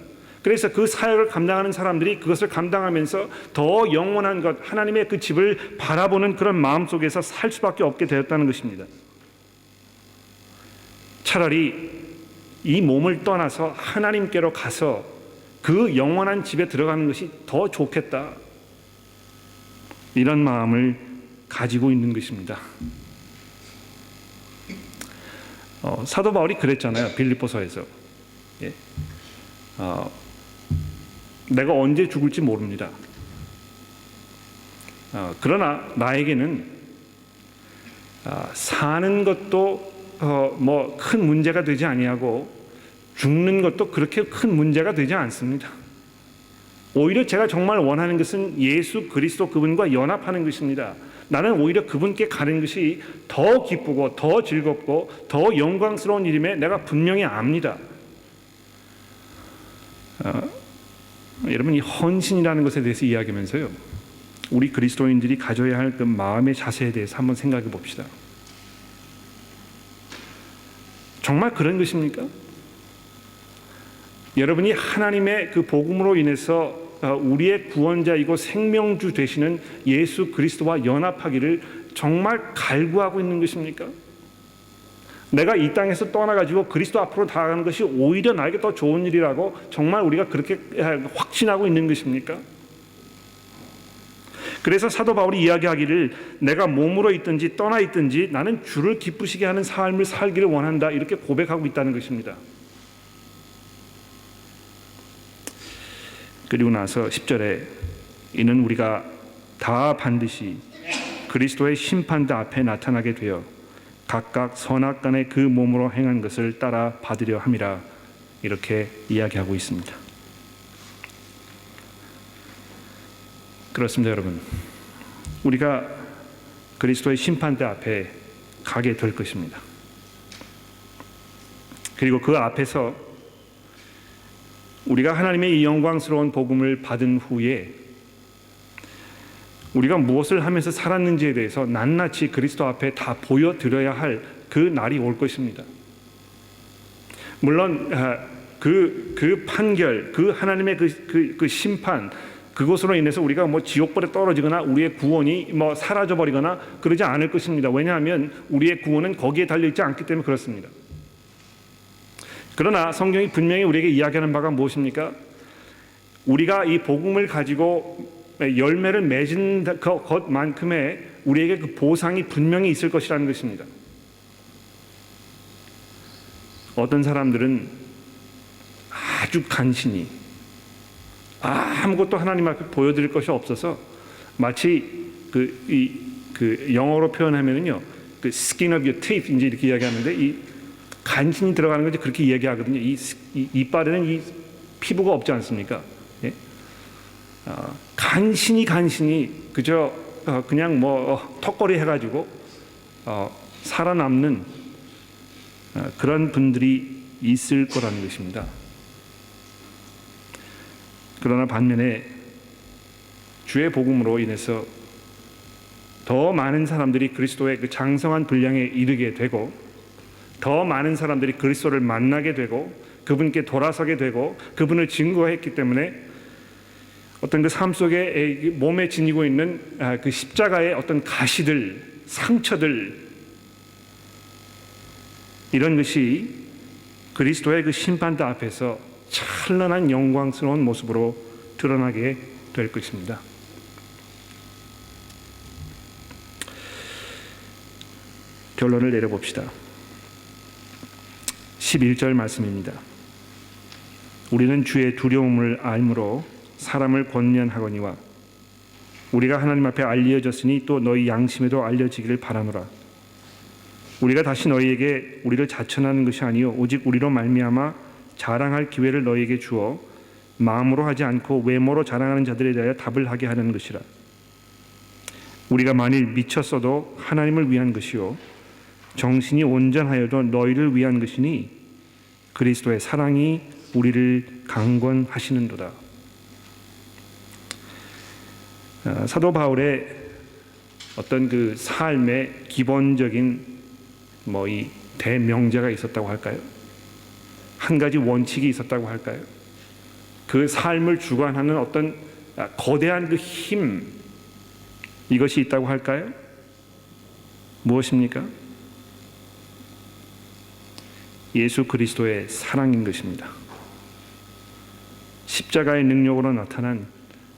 그래서 그 사역을 감당하는 사람들이 그것을 감당하면서 더 영원한 것, 하나님의 그 집을 바라보는 그런 마음 속에서 살 수밖에 없게 되었다는 것입니다. 차라리 이 몸을 떠나서 하나님께로 가서 그 영원한 집에 들어가는 것이 더 좋겠다, 이런 마음을 가지고 있는 것입니다. 사도 바울이 그랬잖아요. 빌립보서에서 내가 언제 죽을지 모릅니다. 그러나 나에게는 사는 것도 뭐 큰 문제가 되지 아니하고 죽는 것도 그렇게 큰 문제가 되지 않습니다. 오히려 제가 정말 원하는 것은 예수 그리스도 그분과 연합하는 것입니다. 나는 오히려 그분께 가는 것이 더 기쁘고 더 즐겁고 더 영광스러운 일임에 내가 분명히 압니다. 여러분, 이 헌신이라는 것에 대해서 이야기하면서요, 우리 그리스도인들이 가져야 할 그 마음의 자세에 대해서 한번 생각해 봅시다. 정말 그런 것입니까? 여러분이 하나님의 그 복음으로 인해서 우리의 구원자이고 생명주 되시는 예수 그리스도와 연합하기를 정말 갈구하고 있는 것입니까? 내가 이 땅에서 떠나가지고 그리스도 앞으로 나아가는 것이 오히려 나에게 더 좋은 일이라고 정말 우리가 그렇게 확신하고 있는 것입니까? 그래서 사도 바울이 이야기하기를 내가 몸으로 있든지 떠나 있든지 나는 주를 기쁘시게 하는 삶을 살기를 원한다, 이렇게 고백하고 있다는 것입니다. 그리고 나서 10절에 이는 우리가 다 반드시 그리스도의 심판대 앞에 나타나게 되어 각각 선악간의 그 몸으로 행한 것을 따라 받으려 함이라, 이렇게 이야기하고 있습니다. 그렇습니다, 여러분. 우리가 그리스도의 심판대 앞에 가게 될 것입니다. 그리고 그 앞에서 우리가 하나님의 이 영광스러운 복음을 받은 후에 우리가 무엇을 하면서 살았는지에 대해서 낱낱이 그리스도 앞에 다 보여드려야 할 그 날이 올 것입니다. 물론 그 판결, 그 하나님의 그 심판, 그것으로 인해서 우리가 뭐 지옥불에 떨어지거나 우리의 구원이 뭐 사라져 버리거나 그러지 않을 것입니다. 왜냐하면 우리의 구원은 거기에 달려 있지 않기 때문에 그렇습니다. 그러나 성경이 분명히 우리에게 이야기하는 바가 무엇입니까? 우리가 이 복음을 가지고 열매를 맺은 것만큼의 우리에게 그 보상이 분명히 있을 것이라는 것입니다. 어떤 사람들은 아주 간신히 아무것도 하나님 앞에 보여드릴 것이 없어서 마치 그 영어로 표현하면은요, 그 skin of your teeth 이제 이렇게 이야기하는데, 이 간신히 들어가는 건지 그렇게 이야기하거든요. 이 이빨에는 이 피부가 없지 않습니까? 예? 간신히 그저 그냥 뭐 턱걸이 해가지고 살아남는 그런 분들이 있을 거라는 것입니다. 그러나 반면에 주의 복음으로 인해서 더 많은 사람들이 그리스도의 그 장성한 분량에 이르게 되고, 더 많은 사람들이 그리스도를 만나게 되고 그분께 돌아서게 되고 그분을 증거했기 때문에 어떤 그 삶 속에 몸에 지니고 있는 그 십자가의 어떤 가시들, 상처들, 이런 것이 그리스도의 그 심판대 앞에서 찬란한 영광스러운 모습으로 드러나게 될 것입니다. 결론을 내려봅시다. 11절 말씀입니다. 우리는 주의 두려움을 알므로 사람을 권면하거니와 우리가 하나님 앞에 알려졌으니 또 너희 양심에도 알려지기를 바라노라. 우리가 다시 너희에게 우리를 자천하는 것이 아니요 오직 우리로 말미암아 자랑할 기회를 너희에게 주어 마음으로 하지 않고 외모로 자랑하는 자들에 대하여 답을 하게 하는 것이라. 우리가 만일 미쳤어도 하나님을 위한 것이요 정신이 온전하여도 너희를 위한 것이니 그리스도의 사랑이 우리를 강권하시는도다. 사도 바울의 어떤 그 삶의 기본적인 이 대명제가 있었다고 할까요? 한 가지 원칙이 있었다고 할까요? 그 삶을 주관하는 어떤 거대한 그 힘, 이것이 있다고 할까요? 무엇입니까? 예수 그리스도의 사랑인 것입니다. 십자가의 능력으로 나타난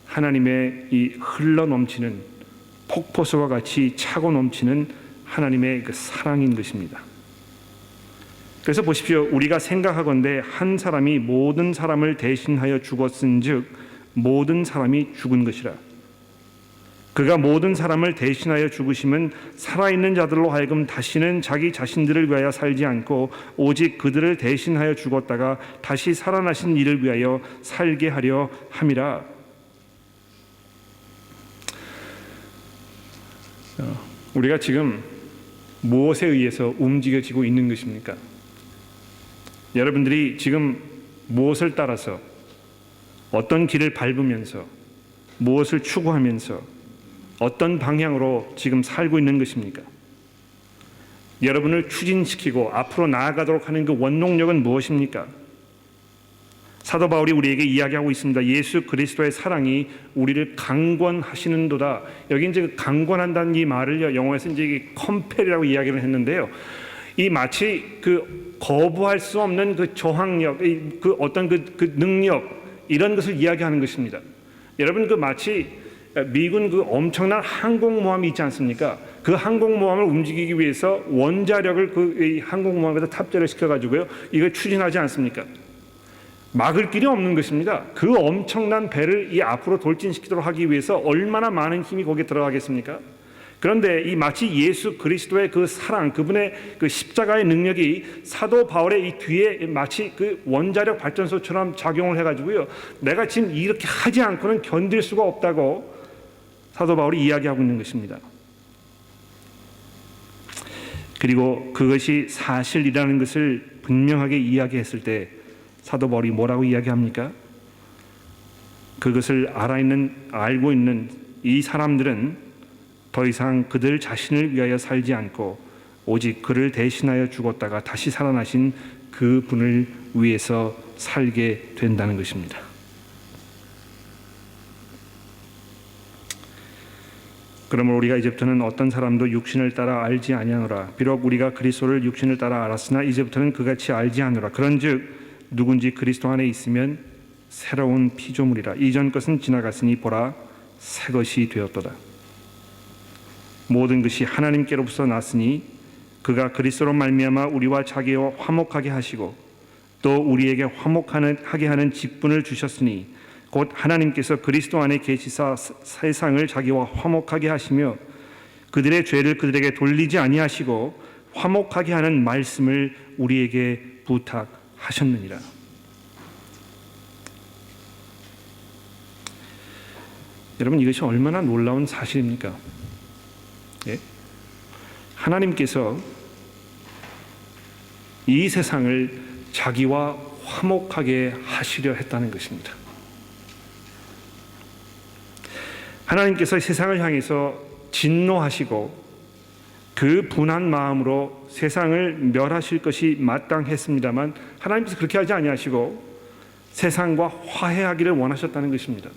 하나님의 이 흘러 넘치는 폭포수와 같이 차고 넘치는 하나님의 그 사랑인 것입니다. 그래서 보십시오. 우리가 생각하건대 한 사람이 모든 사람을 대신하여 죽었은즉 모든 사람이 죽은 것이라. 그가 모든 사람을 대신하여 죽으심은 살아있는 자들로 하여금 다시는 자기 자신들을 위하여 살지 않고 오직 그들을 대신하여 죽었다가 다시 살아나신 이를 위하여 살게 하려 함이라. 우리가 지금 무엇에 의해서 움직여지고 있는 것입니까? 여러분들이 지금 무엇을 따라서 어떤 길을 밟으면서 무엇을 추구하면서 어떤 방향으로 지금 살고 있는 것입니까? 여러분을 추진시키고 앞으로 나아가도록 하는 그 원동력은 무엇입니까? 사도 바울이 우리에게 이야기하고 있습니다. 예수 그리스도의 사랑이 우리를 강권하시는도다. 여기 이제 강권한다는 이 말을 영어에서 이제 컴펠이라고 이야기를 했는데요. 이 마치 그 거부할 수 없는 그 저항력, 그 어떤 그 능력, 이런 것을 이야기하는 것입니다. 여러분, 그 마치 미군 그 엄청난 항공모함이 있지 않습니까? 그 항공모함을 움직이기 위해서 원자력을 그 항공모함에다 탑재를 시켜가지고요, 이걸 추진하지 않습니까? 막을 길이 없는 것입니다. 그 엄청난 배를 이 앞으로 돌진시키도록 하기 위해서 얼마나 많은 힘이 거기에 들어가겠습니까? 그런데 이 마치 예수 그리스도의 그 사랑, 그분의 그 십자가의 능력이 사도 바울의 이 뒤에 마치 그 원자력 발전소처럼 작용을 해가지고요, 내가 지금 이렇게 하지 않고는 견딜 수가 없다고 사도 바울이 이야기하고 있는 것입니다. 그리고 그것이 사실이라는 것을 분명하게 이야기했을 때 사도 바울이 뭐라고 이야기합니까? 그것을 알고 있는 이 사람들은 더 이상 그들 자신을 위하여 살지 않고 오직 그를 대신하여 죽었다가 다시 살아나신 그 분을 위해서 살게 된다는 것입니다. 그러므로 우리가 이제부터는 어떤 사람도 육신을 따라 알지 아니하노라. 비록 우리가 그리스도를 육신을 따라 알았으나 이제부터는 그같이 알지 않노라. 그런즉 누군지 그리스도 안에 있으면 새로운 피조물이라. 이전 것은 지나갔으니 보라 새 것이 되었도다. 모든 것이 하나님께로부터 났으니 그가 그리스도로 말미암아 우리와 자기와 화목하게 하시고 또 우리에게 화목하게 하는 직분을 주셨으니 곧 하나님께서 그리스도 안에 계시사 세상을 자기와 화목하게 하시며 그들의 죄를 그들에게 돌리지 아니하시고 화목하게 하는 말씀을 우리에게 부탁하셨느니라. 여러분, 이것이 얼마나 놀라운 사실입니까? 예? 하나님께서 이 세상을 자기와 화목하게 하시려 했다는 것입니다. 하나님께서 세상을 향해서 진노하시고 그 분한 마음으로 세상을 멸하실 것이 마땅했습니다만 하나님께서 그렇게 하지 아니하시고 세상과 화해하기를 원하셨다는 것입니다.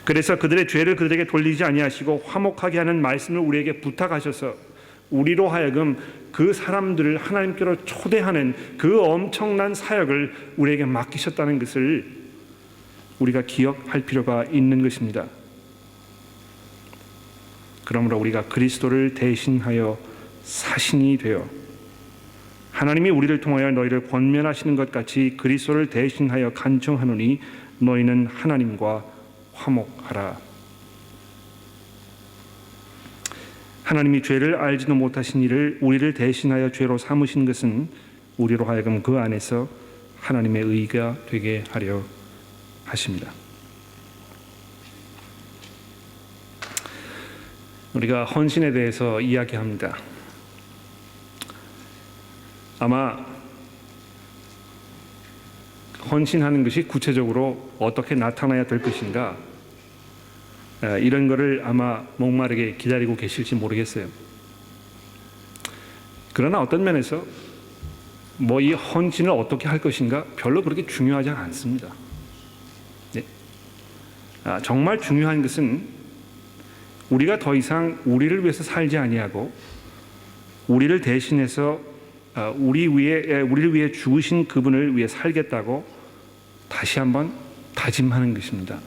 그래서 그들의 죄를 그들에게 돌리지 아니하시고 화목하게 하는 말씀을 우리에게 부탁하셔서 우리로 하여금 그 사람들을 하나님께로 초대하는 그 엄청난 사역을 우리에게 맡기셨다는 것을 우리가 기억할 필요가 있는 것입니다. 그러므로 우리가 그리스도를 대신하여 사신이 되어 하나님이 우리를 통하여 너희를 권면하시는 것 같이 그리스도를 대신하여 간청하노니 너희는 하나님과 화목하라. 하나님이 죄를 알지도 못하신 이를 우리를 대신하여 죄로 삼으신 것은 우리로 하여금 그 안에서 하나님의 의가 되게 하려 하십니다. 우리가 헌신에 대해서 이야기합니다. 아마 헌신하는 것이 구체적으로 어떻게 나타나야 될 것인가, 이런 거를 아마 목마르게 기다리고 계실지 모르겠어요. 그러나 어떤 면에서 뭐 이 헌신을 어떻게 할 것인가 별로 그렇게 중요하지 않습니다. 네. 정말 중요한 것은 우리가 더 이상 우리를 위해서 살지 아니하고 우리를 대신해서 우리를 위해 죽으신 그분을 위해 살겠다고 다시 한번 다짐하는 것입니다.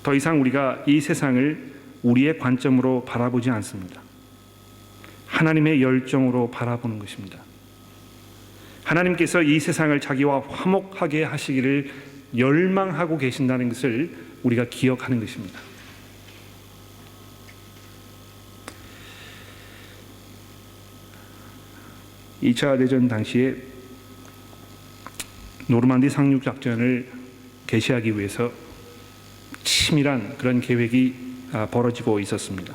더 이상 우리가 이 세상을 우리의 관점으로 바라보지 않습니다. 하나님의 열정으로 바라보는 것입니다. 하나님께서 이 세상을 자기와 화목하게 하시기를 열망하고 계신다는 것을 우리가 기억하는 것입니다. (2차) 대전 당시에 노르만디 상륙 작전을 개시하기 위해서 치밀한 그런 계획이 벌어지고 있었습니다.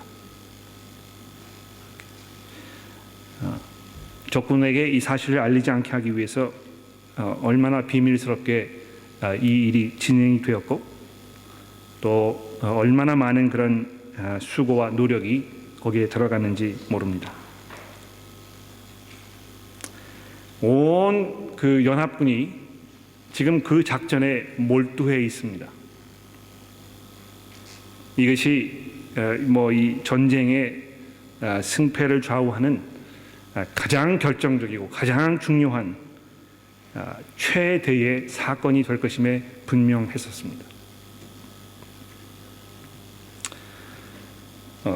적군에게 이 사실을 알리지 않게 하기 위해서 얼마나 비밀스럽게 이 일이 진행이 되었고 또 얼마나 많은 그런 수고와 노력이 거기에 들어갔는지 모릅니다. 온 그 연합군이 지금 그 작전에 몰두해 있습니다. 이것이 뭐 이 전쟁의 승패를 좌우하는 가장 결정적이고 가장 중요한 최대의 사건이 될 것임에 분명했었습니다.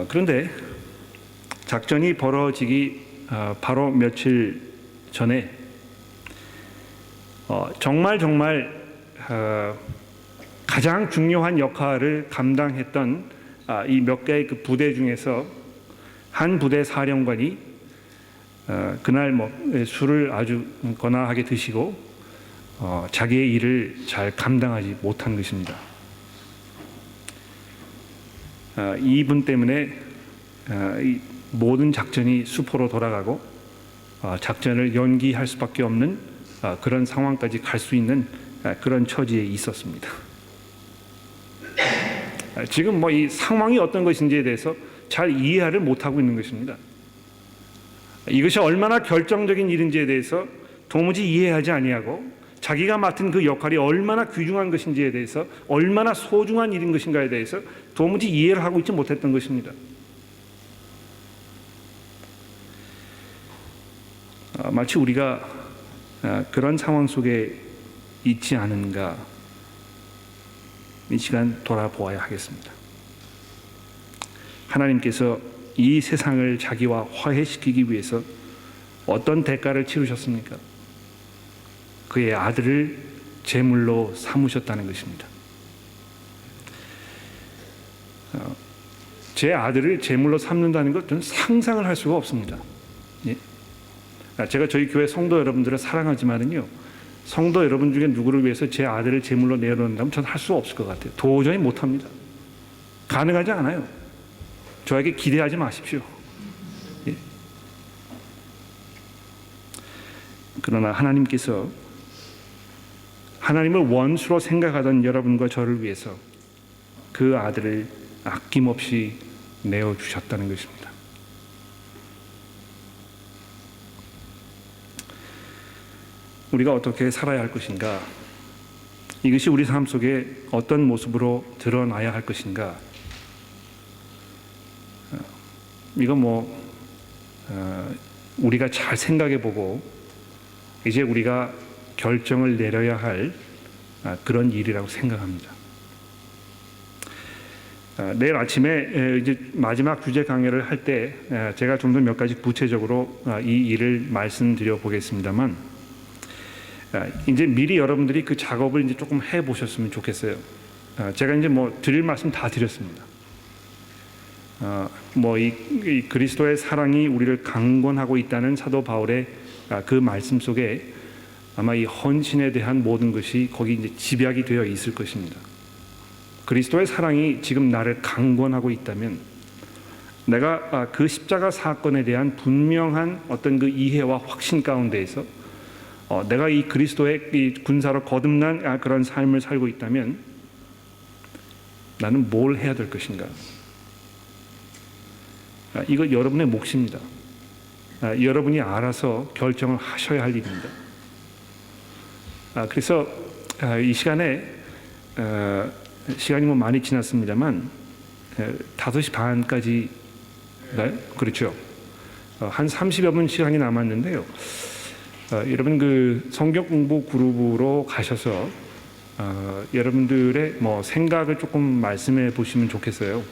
그런데 작전이 벌어지기 바로 며칠 전에 정말 가장 중요한 역할을 감당했던 이 몇 개의 그 부대 중에서 한 부대 사령관이 그날 뭐 술을 아주 거나하게 드시고 자기의 일을 잘 감당하지 못한 것입니다. 이분 때문에 이 모든 작전이 수포로 돌아가고 작전을 연기할 수밖에 없는 그런 상황까지 갈 수 있는 그런 처지에 있었습니다. 지금 뭐 이 상황이 어떤 것인지에 대해서 잘 이해를 못하고 있는 것입니다. 이것이 얼마나 결정적인 일인지에 대해서 도무지 이해하지 아니하고 자기가 맡은 그 역할이 얼마나 귀중한 것인지에 대해서 얼마나 소중한 일인 것인가에 대해서 도무지 이해를 하고 있지 못했던 것입니다. 마치 우리가 그런 상황 속에 있지 않은가 이 시간 돌아보아야 하겠습니다. 하나님께서 이 세상을 자기와 화해시키기 위해서 어떤 대가를 치르셨습니까? 그의 아들을 제물로 삼으셨다는 것입니다. 제 아들을 제물로 삼는다는 것 저는 상상을 할 수가 없습니다. 예? 제가 저희 교회 성도 여러분들을 사랑하지만은요, 성도 여러분 중에 누구를 위해서 제 아들을 제물로 내어놓는다면 저는 할 수 없을 것 같아요. 도저히 못합니다. 가능하지 않아요. 저에게 기대하지 마십시오. 예. 그러나 하나님께서 하나님을 원수로 생각하던 여러분과 저를 위해서 그 아들을 아낌없이 내어주셨다는 것입니다. 우리가 어떻게 살아야 할 것인가? 이것이 우리 삶 속에 어떤 모습으로 드러나야 할 것인가? 이거 뭐 우리가 잘 생각해보고 이제 우리가 결정을 내려야 할 그런 일이라고 생각합니다. 내일 아침에 이제 마지막 주제 강의를 할 때 제가 좀 더 몇 가지 구체적으로 이 일을 말씀드려 보겠습니다만, 이제 미리 여러분들이 그 작업을 이제 조금 해 보셨으면 좋겠어요. 제가 이제 뭐 드릴 말씀 다 드렸습니다. 뭐 이 그리스도의 사랑이 우리를 강권하고 있다는 사도 바울의 그 말씀 속에 아마 이 헌신에 대한 모든 것이 거기 이제 집약이 되어 있을 것입니다. 그리스도의 사랑이 지금 나를 강권하고 있다면 내가 그 십자가 사건에 대한 분명한 어떤 그 이해와 확신 가운데에서 내가 이 그리스도의 이 군사로 거듭난 그런 삶을 살고 있다면 나는 뭘 해야 될 것인가? 이거 여러분의 몫입니다. 여러분이 알아서 결정을 하셔야 할 일입니다. 그래서 이 시간에 시간이 뭐 많이 지났습니다만 5시 반까지 그렇죠. 한 30여 분 시간이 남았는데요. 여러분 그 성경 공부 그룹으로 가셔서 여러분들의 뭐 생각을 조금 말씀해 보시면 좋겠어요.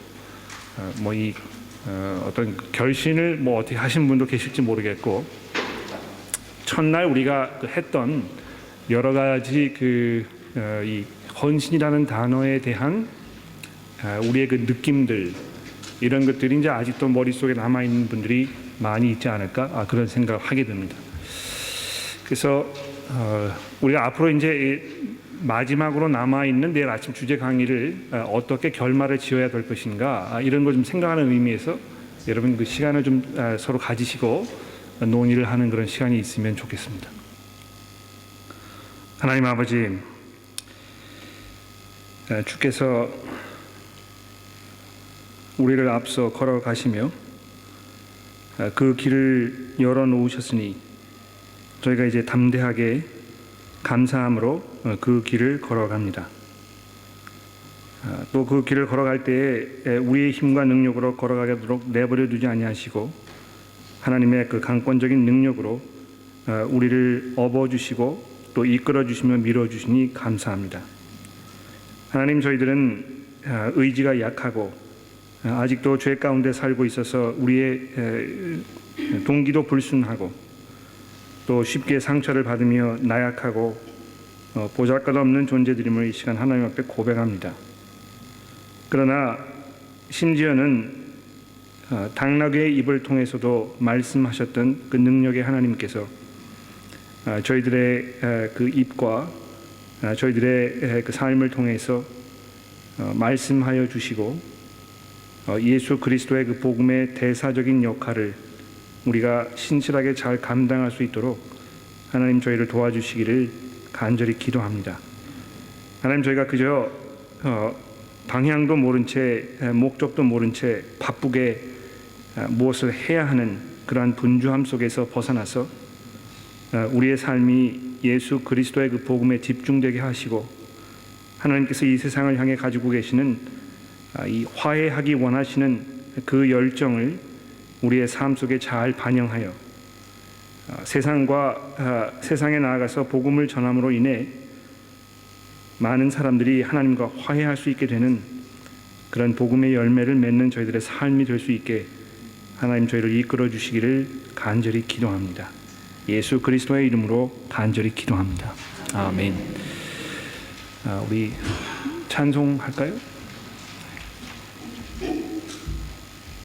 뭐 이 어떤 결신을 뭐 어떻게 하신 분도 계실지 모르겠고, 첫날 우리가 했던 여러 가지 이 헌신이라는 단어에 대한 우리의 그 느낌들, 이런 것들이 이제 아직도 머릿속에 남아 있는 분들이 많이 있지 않을까 그런 생각을 하게 됩니다. 그래서 우리가 앞으로 이제 마지막으로 남아 있는 내일 아침 주제 강의를 어떻게 결말을 지어야 될 것인가 이런 걸 좀 생각하는 의미에서 여러분 그 시간을 좀 서로 가지시고 논의를 하는 그런 시간이 있으면 좋겠습니다. 하나님 아버지, 주께서 우리를 앞서 걸어가시며 그 길을 열어놓으셨으니 저희가 이제 담대하게 감사함으로 그 길을 걸어갑니다. 또 그 길을 걸어갈 때에 우리의 힘과 능력으로 걸어가도록 내버려 두지 아니하시고 하나님의 그 강권적인 능력으로 우리를 업어주시고 또 이끌어주시며 밀어주시니 감사합니다. 하나님, 저희들은 의지가 약하고 아직도 죄 가운데 살고 있어서 우리의 동기도 불순하고 또 쉽게 상처를 받으며 나약하고 보잘것없는 존재들임을 이 시간 하나님 앞에 고백합니다. 그러나 심지어는 당나귀의 입을 통해서도 말씀하셨던 그 능력의 하나님께서 저희들의 그 입과 저희들의 그 삶을 통해서 말씀하여 주시고 예수 그리스도의 그 복음의 대사적인 역할을 우리가 신실하게 잘 감당할 수 있도록 하나님 저희를 도와주시기를 간절히 기도합니다. 하나님, 저희가 그저 방향도 모른 채 목적도 모른 채 바쁘게 무엇을 해야 하는 그러한 분주함 속에서 벗어나서 우리의 삶이 예수 그리스도의 그 복음에 집중되게 하시고 하나님께서 이 세상을 향해 가지고 계시는 이 화해하기 원하시는 그 열정을 우리의 삶 속에 잘 반영하여 세상에 나아가서 복음을 전함으로 인해 많은 사람들이 하나님과 화해할 수 있게 되는 그런 복음의 열매를 맺는 저희들의 삶이 될 수 있게 하나님 저희를 이끌어 주시기를 간절히 기도합니다. 예수 그리스도의 이름으로 간절히 기도합니다. 아멘. 우리 찬송할까요?